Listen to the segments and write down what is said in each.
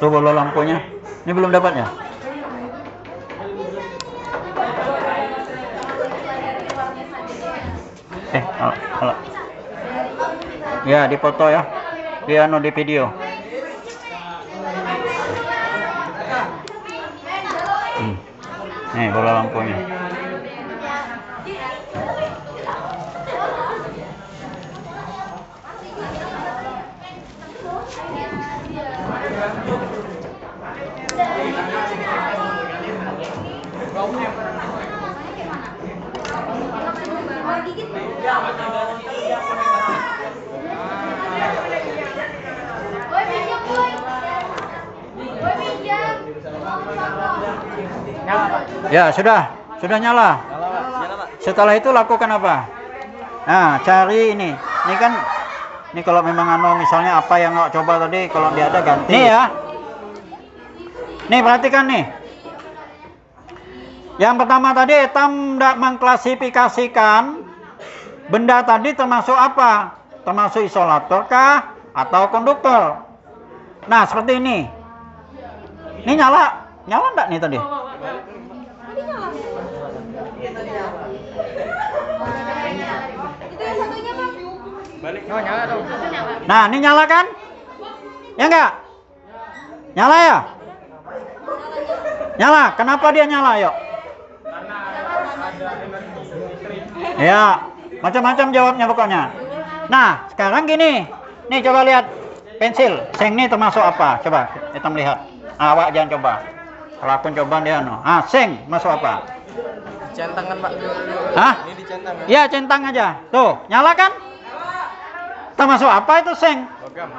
Tuh bola lampunya. Ini belum dapat ya? Halo. Ya, dipoto ya. Di video. Nih bola lampunya. Ya, sudah nyala. Setelah itu lakukan apa? Nah, cari ini. Ini kan, ini kalau memang misalnya apa yang nggak coba tadi, kalau dia ada ganti. Nih ya. Nih perhatikan nih. Yang pertama tadi Etam tidak mengklasifikasikan benda tadi termasuk apa? Termasuk isolator kah atau konduktor? Nah, seperti ini. Ini nyala enggak nih tadi? Nah, ini nyala kan? Ya enggak? Nyala ya? Nyala. Kenapa dia nyala, yuk? Ya, macam-macam jawabnya pokoknya. Nah, sekarang gini. Nih coba lihat pensil. Seng ini termasuk apa? Coba kita melihat. Awak jangan coba. Kalau aku coba dia seng masuk apa? Centangan, Pak. Hah? Ini dicentang. Ya, centang aja. Tuh, nyala kan? Termasuk apa itu seng? Logam.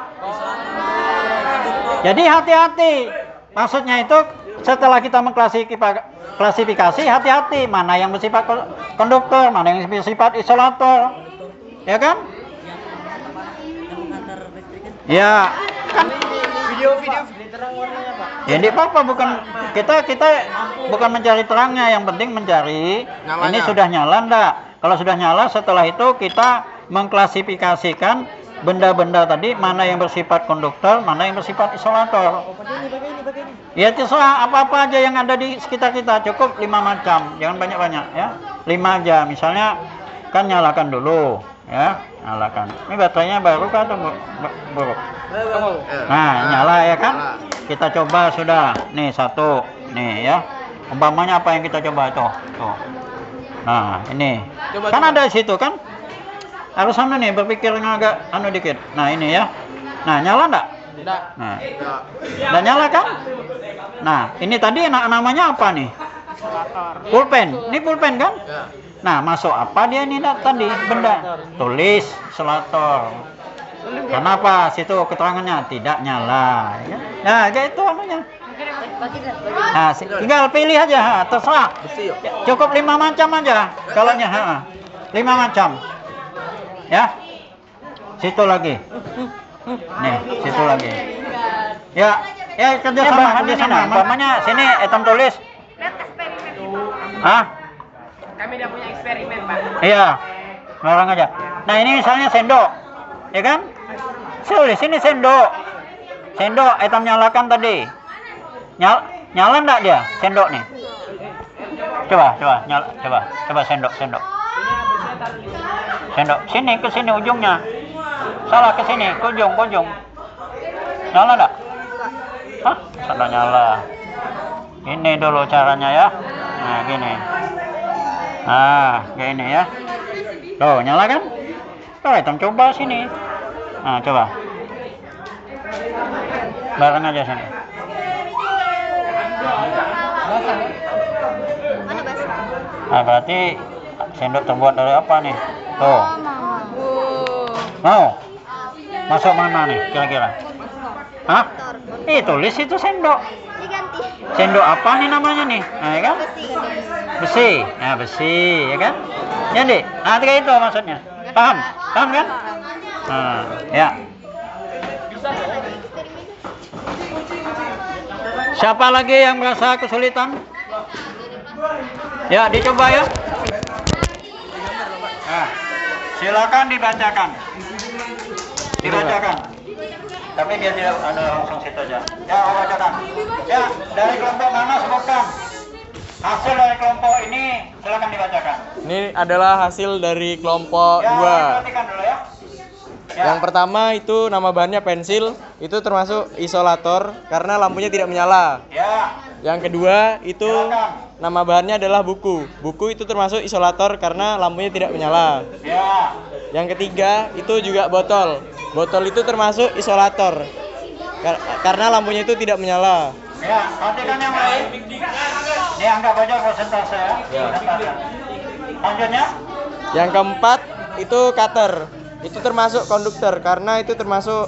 Jadi hati-hati. Maksudnya itu setelah kita mengklasifikasi, hati-hati mana yang bersifat konduktor, mana yang bersifat isolator. Ya kan? Ya, kan Video terang warnanya, Pak. ya ini apa bukan kita bukan mencari terangnya, yang penting mencari Nyalanya. ini sudah nyala enggak. Kalau sudah nyala, setelah itu kita mengklasifikasikan benda-benda tadi mana yang bersifat konduktor, mana yang bersifat isolator. Ya terserah apa-apa aja yang ada di sekitar kita, cukup 5 macam, jangan banyak-banyak ya. 5 aja, misalnya kan nyalakan dulu ya, nyalakan. Ini baterainya baru kan atau buruk? Nah, nyala ya kan? Kita coba sudah. Nih satu, nih ya. Umpamanya apa yang kita coba itu? Tuh. Nah, ini. Kan ada di situ kan? Harus sama nih, berpikirnya agak dikit. Nah, ini ya. Nah, nyala enggak? Tidak. Nah. Enggak nyala kan? Nah, ini tadi namanya apa nih? Pulpen. Ini pulpen kan? Ya. Nah, masuk apa dia ini tadi? Benda. Tulis isolator. Kenapa? Situ keterangannya tidak nyala. Ya? Nah, kayak itu namanya. Nah, tinggal pilih aja, terserah. Cukup 5 macam aja. Kalau 5 macam. Ya. Situ lagi. Nih, situ lagi. Ya, kerjasama. Umpamanya sini Etam tulis. Hah? Kami udah punya eksperimen, Pak. Iya. Ngarang aja. Nah, ini misalnya sendok. Ya kan? Tulis sini sendok. Sendok Etam nyalakan tadi. Nyala enggak dia sendok nih? Coba sendok. Sendok sini ke sini ujungnya. Salah ke sini, ke ujung. Nyala enggak? Hah? Sudah nyala. Ini dulu caranya ya. Nah, gini. Nah, gini ya. Tuh, nyala kan? Oh, Etam coba sini. Nah, coba. Bareng aja sini. Nah, berarti sendok terbuat dari apa nih? Tuh. Mau? Masuk mana nih kira-kira? Hah? Tulis itu sendok. Sendok apa nih namanya nih? Nah, ya kan? Besi. Nah, besi, ya kan? Jadi, kayak itu maksudnya. Paham kan? Nah, ya. Siapa lagi yang merasa kesulitan? Ya, dicoba ya. Nah, silakan dibacakan. tapi dia tidak ada langsung situ aja. Ya, bacakan. Ya, dari kelompok mana sebutkan? Hasil dari kelompok ini silakan dibacakan. Ini adalah hasil dari kelompok Ya, 2. perhatikan dulu ya. Ya. Yang pertama itu nama bahannya pensil, itu termasuk isolator karena lampunya tidak menyala. Ya, Yang kedua itu silakan. nama bahannya adalah buku. Buku itu termasuk isolator karena lampunya tidak menyala. Ya, Yang ketiga itu juga botol. Botol itu termasuk isolator karena lampunya itu tidak menyala. ya, perhatikan yang lain. Ini anggap aja persentase ya. Ya. Persentase. Lanjutnya. Yang keempat itu cutter. Itu termasuk konduktor karena itu termasuk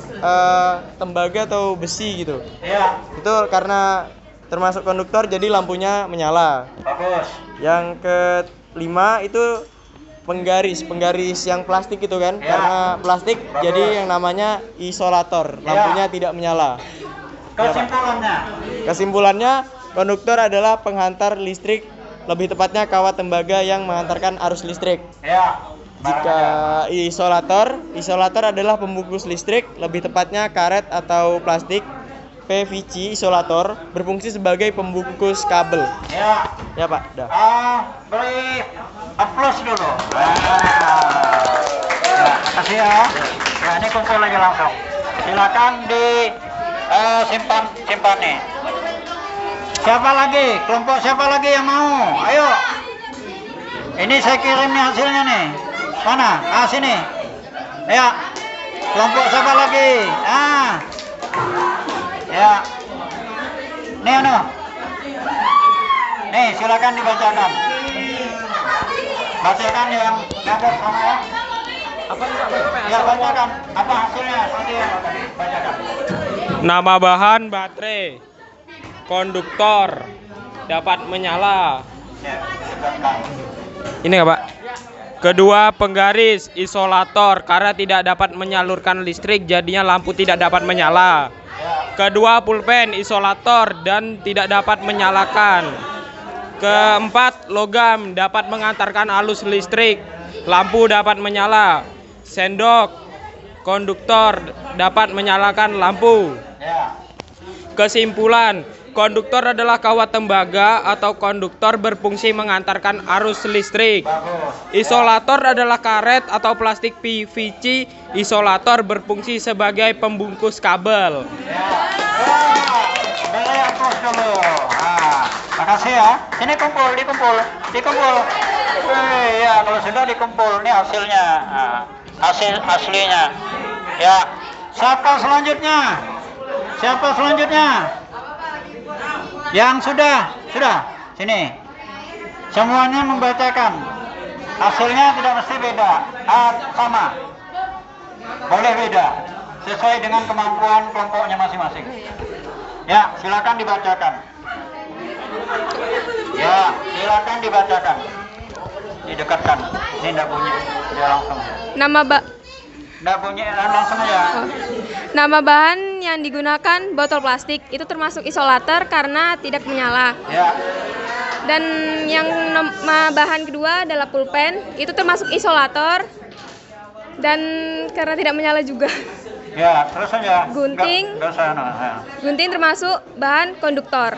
tembaga atau besi gitu. Ya, Itu karena termasuk konduktor jadi lampunya menyala. bagus. Yang kelima itu penggaris yang plastik itu kan, Ya. karena plastik Bagus. jadi yang namanya isolator, Ya. lampunya tidak menyala. Kesimpulannya. Kesimpulannya, konduktor adalah penghantar listrik, lebih tepatnya kawat tembaga yang menghantarkan arus listrik. Ya. Jika isolator adalah pembungkus listrik, lebih tepatnya karet atau plastik. PVC isolator berfungsi sebagai pembungkus kabel. Ya. Ya Pak, dah. Beri aplaus dulu. Ya, makasih ya. Ya, ini kumpul lagi langsung. Silakan di simpan nih. Siapa lagi? Kelompok siapa lagi yang mau? Ayo. Ini saya kirim nih hasilnya nih. Mana? Sini. Ya. Kelompok siapa lagi? Ya. Nih anu. Nih, silakan dibacakan. Bacakan yang dapat sama ya. Ya, bacakan. Apa hasilnya? Seperti yang tadi. Bacakan. Nama bahan baterai, konduktor, dapat menyala. Ya, sebutkan. Ini nggak Pak? Kedua, penggaris, isolator, karena tidak dapat menyalurkan listrik, jadinya lampu tidak dapat menyala. Kedua, pulpen, isolator, dan tidak dapat menyalakan. Keempat, logam, dapat mengantarkan arus listrik, lampu dapat menyala. Sendok, konduktor, dapat menyalakan lampu. Ya. Kesimpulan, konduktor adalah kawat tembaga atau konduktor berfungsi mengantarkan arus listrik. Bagus. Isolator adalah karet atau plastik PVC. Isolator berfungsi sebagai pembungkus kabel. Ya. Beri aplaus dulu. Makasih ya. Sini kumpul, dikumpul. Ya, kalau sudah dikumpul, ini hasilnya. Hasil aslinya. Ya. Siapa selanjutnya? Yang sudah. Sini. Semuanya membacakan. Hasilnya tidak mesti beda. Sama. Boleh beda. Sesuai dengan kemampuan kelompoknya masing-masing. Ya, silakan dibacakan. Didekatkan. Ini enggak bunyi. Dia langsung. Enggak bunyi, langsung aja. Nama bahan yang digunakan botol plastik itu termasuk isolator karena tidak menyala. Ya. Dan yang nama bahan kedua adalah pulpen, itu termasuk isolator dan karena tidak menyala juga. Ya, terus aja. Gunting. Enggak usah, ya. Gunting termasuk bahan konduktor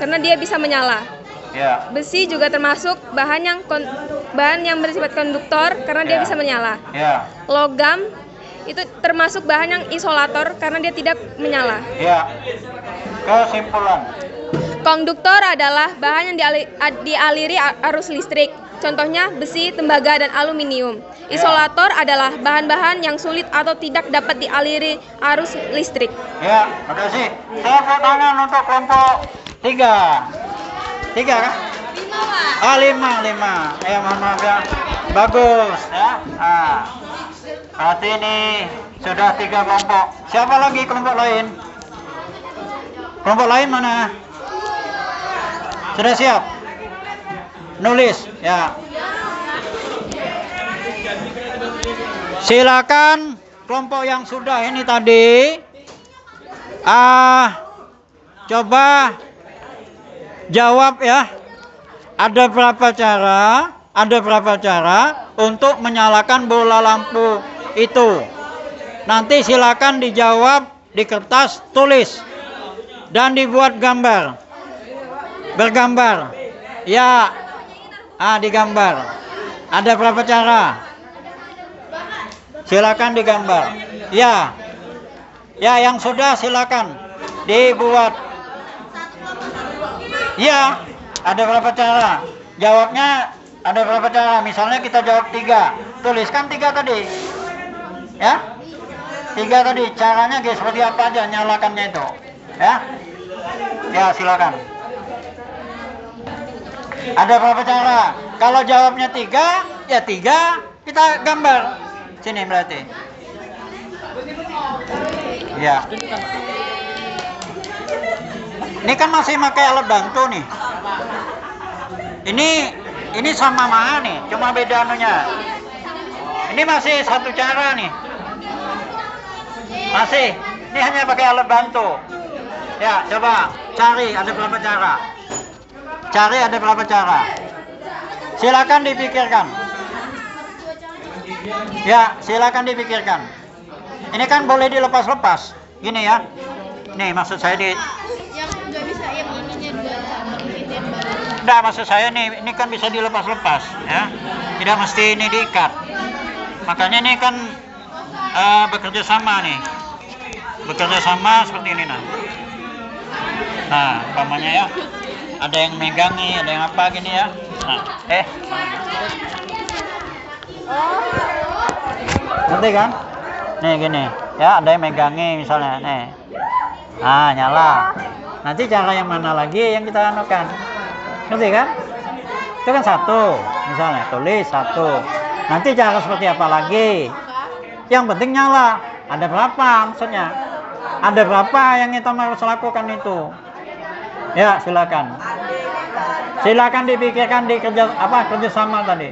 karena dia bisa menyala. Ya. Besi juga termasuk bahan yang bersifat konduktor karena dia Ya. bisa menyala. Ya. Logam itu termasuk bahan yang isolator karena dia tidak menyala. Ya. Kesimpulan. Konduktor adalah bahan yang dialiri arus listrik. Contohnya besi, tembaga, dan aluminium. Isolator adalah bahan-bahan yang sulit atau tidak dapat dialiri arus listrik. Ya, makasih. Tepuk tangan untuk kelompok 3. 3 kan? 5. Ya, mohon maaf ya. Bagus ya. Berarti ini sudah 3 kelompok. Siapa lagi kelompok lain? Kelompok lain mana? Sudah siap? Nulis ya. Silakan kelompok yang sudah ini tadi coba jawab ya. Ada berapa cara untuk menyalakan bola lampu itu? Nanti silakan dijawab di kertas, tulis dan dibuat gambar. Bergambar. Ya. Digambar. Ada berapa cara? Silakan digambar. Ya. Ya, yang sudah silakan dibuat. Ya, ada berapa cara? Jawabnya ada berapa cara? Misalnya kita jawab 3. Tuliskan 3 tadi. Ya? 3 tadi. Caranya seperti apa aja nyalakannya itu. Ya? Ya, silakan. Ada berapa cara? Kalau jawabnya 3, ya 3 kita gambar. Sini berarti. Ya. Ini kan masih pakai alat bantu nih. Ini sama mana nih? Cuma beda anunya. Ini masih satu cara nih. Masih. Ini hanya pakai alat bantu. Ya, coba cari ada berapa cara. Cari ada berapa cara. Silakan dipikirkan. Ya, silakan dipikirkan. Ini kan boleh dilepas-lepas. Gini ya. Nih, maksud saya Yang nggak bisa yang ininya dua. Enggak, maksud saya nih, ini kan bisa dilepas-lepas ya. Tidak mesti ini diikat. Makanya ini kan bekerja sama nih. Bekerja sama seperti ini nah. Nah, umpamanya ya. Ada yang megangi, ada yang apa gini ya. Nah, ngerti kan? Nih gini, ya ada yang megangi misalnya, nih. Nah, nyala. Nanti cara yang mana lagi yang kita anukan? Ngerti kan? Itu kan 1, misalnya tulis 1. Nanti cara seperti apa lagi? Yang penting nyala. Ada berapa maksudnya? Ada berapa yang kita harus lakukan itu? Ya, silakan. Silakan dipikirkan di kerjasama tadi.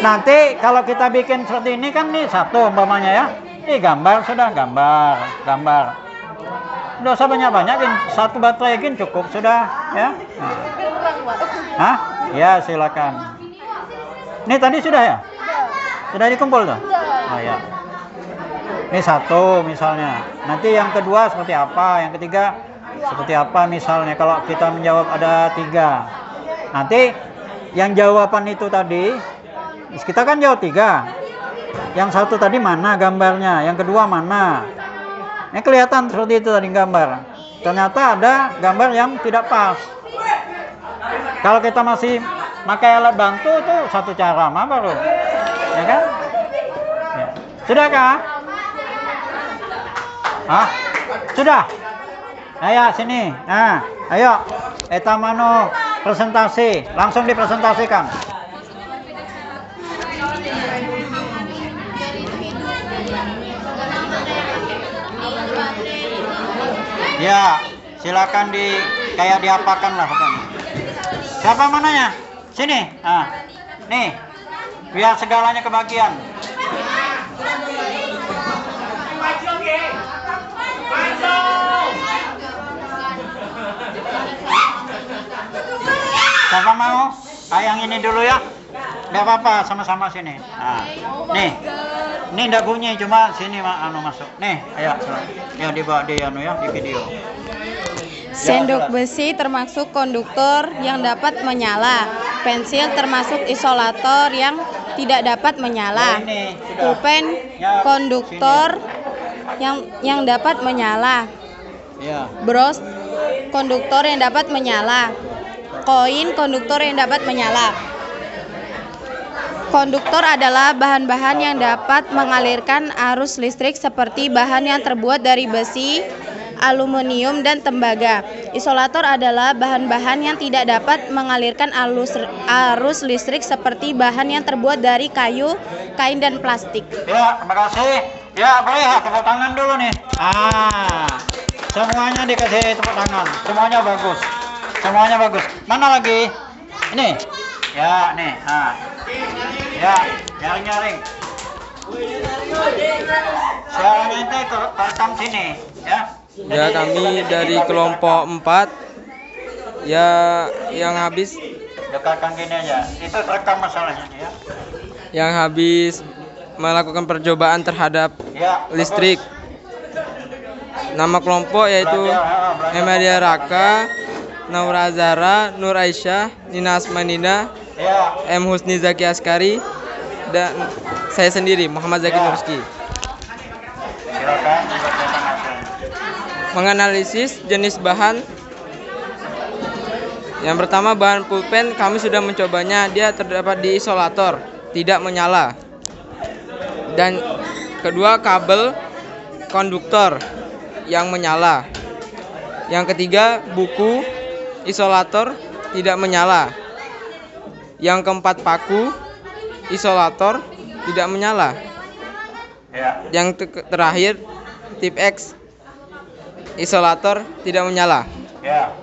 Nanti kalau kita bikin seperti ini kan nih 1 umpamanya ya. Ini gambar sudah gambar. Nggak usah banyak-banyakin, 1 baterai gini cukup sudah ya. Hah? Ya, silakan. Ini tadi sudah ya? Sudah dikumpul tuh? Oh ya. Ini 1 misalnya. Nanti yang kedua seperti apa? Yang ketiga seperti apa misalnya? Kalau kita menjawab ada 3. Nanti yang jawaban itu tadi, kita kan jawab 3. Yang 1 tadi mana gambarnya? Yang kedua mana? Ini kelihatan seperti itu tadi gambar. Ternyata ada gambar yang tidak pas. Kalau kita masih pakai alat bantu itu 1 cara mah baru. Ya kan? Ya. Sudahkah? Hah? Sudah? Ayo sini. Nah, ayo. Etamano presentasi. Langsung dipresentasikan. Ya, silakan kayak diapakan lah pokoknya. Siapa mananya? Sini. Nah, nih. Biar segalanya kebagian. Siapa mau? Yang ini dulu ya. Enggak apa-apa, sama-sama sini. Nah, nih. Ini enggak bunyi, cuma sini masuk. Nih, ayo. Ya dibawa di video. Sendok besi termasuk konduktor yang dapat menyala. Pensil termasuk isolator yang tidak dapat menyala. Pulpen konduktor yang dapat menyala. Bros konduktor yang dapat menyala. Koin konduktor yang dapat menyala. Konduktor adalah bahan-bahan yang dapat mengalirkan arus listrik seperti bahan yang terbuat dari besi, aluminium, dan tembaga. Isolator adalah bahan-bahan yang tidak dapat mengalirkan arus listrik seperti bahan yang terbuat dari kayu, kain, dan plastik. Ya, terima kasih. Ya, boleh tepuk tangan dulu nih. Semuanya dikasih tepuk tangan. Semuanya bagus. Semuanya bagus. Mana lagi? Ini. Ya, nih. Ya, nyaring-nyaring. Siaran itu terekam sini, ya. Ya, kami dari kelompok 4 ya yang habis dekatkan gini aja. Itu terekam masalahnya ya. yang habis melakukan percobaan terhadap Ya. listrik. Nama kelompok yaitu Emadia Raka, Naura Azhara, Nur Aisyah, Nina Asmanina, Ya. M. Husni Zaki Askari, dan saya sendiri Muhammad Zaki Ya. Nurski. Silakan dibacakan hasil. Menganalisis jenis bahan. Yang pertama, bahan pulpen kami sudah mencobanya, dia terdapat di isolator, tidak menyala. Dan kedua, kabel konduktor yang menyala. Yang ketiga, buku isolator tidak menyala. Yang keempat, paku isolator tidak menyala. Ya. Yang terakhir, tip X isolator tidak menyala. Ya.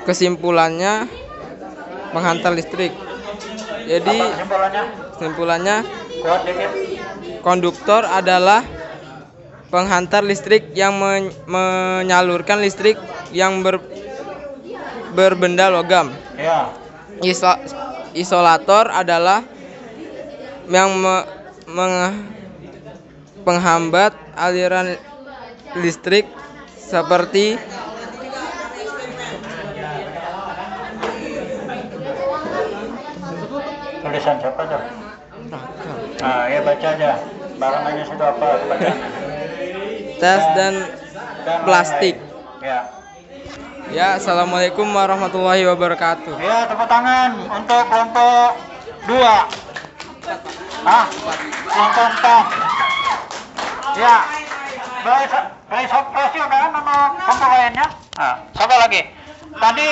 Kesimpulannya, penghantar listrik. Jadi Apa kesimpulannya? kesimpulannya, Kuat dikit. konduktor adalah penghantar listrik yang menyalurkan listrik yang berbenda logam. Ya. Isolator adalah yang penghambat aliran listrik seperti Tulisan siapa tuh? Ah, ya baca aja. Barangannya situ apa bacaannya? tes dan plastik. lain-lain. Ya. Ya, assalamualaikum warahmatullahi wabarakatuh. Ya, tepuk tangan untuk kelompok 2. Ah, kelompok 4. Ya. Presok kan sama kelompok lainnya? Ah, siapa lagi? Tadi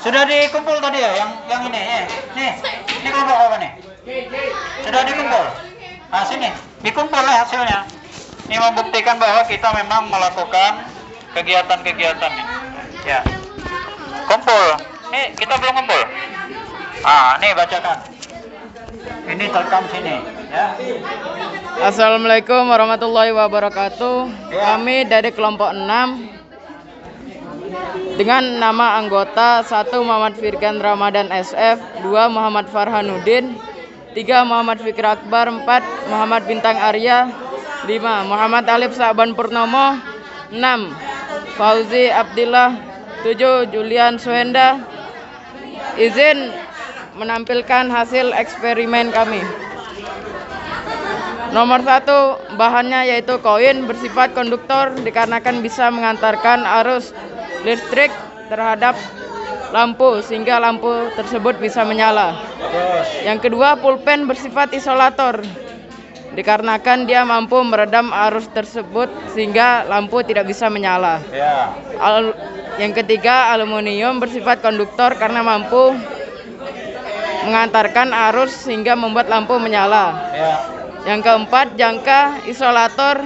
sudah dikumpul tadi ya, yang ini. Nih, ini kelompok apa nih? Sudah dikumpul. Nah, sini, dikumpul ya hasilnya. Ini membuktikan bahwa kita memang melakukan kegiatan-kegiatan nih. Ya. Kumpul. Nih, kita belum kumpul. Ah, nih bacakan. Ini terekam sini, ya. Assalamualaikum warahmatullahi wabarakatuh. Ya. Kami dari kelompok 6 dengan nama anggota 1 Muhammad Firkan Ramadan SF, 2 Muhammad Farhanuddin, 3 Muhammad Fikri Akbar, 4 Muhammad Bintang Arya, 5 Muhammad Alif Sa'ban Purnomo, 6 Fauzi Abdillah, 7 Julian Suhenda. Izin menampilkan hasil eksperimen kami. Nomor 1, bahannya yaitu koin bersifat konduktor dikarenakan bisa mengantarkan arus listrik terhadap lampu sehingga lampu tersebut bisa menyala. Yang kedua, pulpen bersifat isolator dikarenakan dia mampu meredam arus tersebut sehingga lampu tidak bisa menyala. Ya. Yang ketiga, aluminium bersifat konduktor karena mampu mengantarkan arus sehingga membuat lampu menyala. Ya. Yang keempat, jangka isolator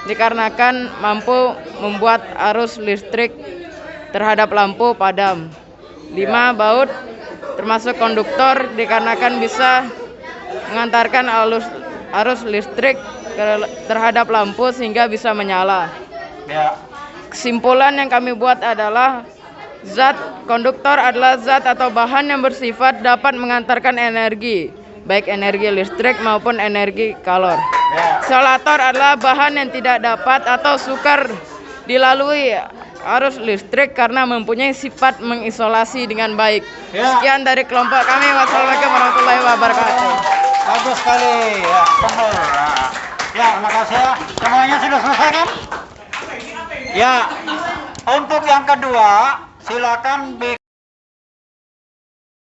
dikarenakan mampu membuat arus listrik terhadap lampu padam. 5, baut termasuk konduktor dikarenakan bisa mengantarkan arus listrik terhadap lampu sehingga bisa menyala. Ya. Kesimpulan yang kami buat adalah zat konduktor adalah zat atau bahan yang bersifat dapat mengantarkan energi, baik energi listrik maupun energi kalor. Ya. Isolator adalah bahan yang tidak dapat atau sukar dilalui arus listrik karena mempunyai sifat mengisolasi dengan baik. Ya. Sekian dari kelompok kami. Wassalamualaikum warahmatullahi wabarakatuh. Bagus sekali. Ya, benar. Nah. Ya, terima kasih ya. Semuanya sudah selesai kan? Ya. Untuk yang kedua, silakan